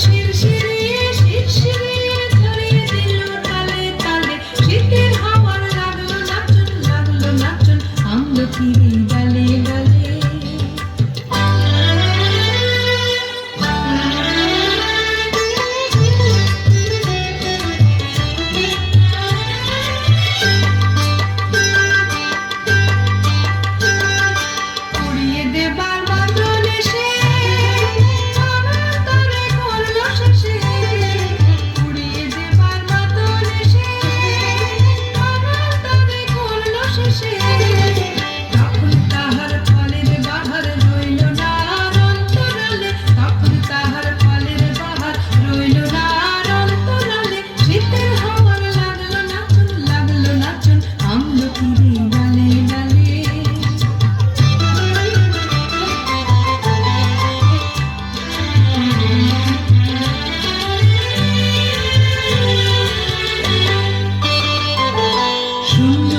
শিরশিরিয়ে শিরশিরিয়ে ছড়িয়ে দিল তালে তালে, শীতের হাওয়ার লাগলো নাচন আমলকির ডালে ডালে। উড়িয়ে দেবার বাদল এসে আমার তরে করলো শেষে, উড়িয়ে দেবার বাদল এসে আমার তরে করলো শেষে। তখন তাহার ফলের বাহার রইল না আর অন্তরালে, তখন তাহার ফলের বাহার রইল না আর অন্তরালে, শীতের হাওয়ার লাগলো নাচন আমলকির ডালে ডালে। শূন্য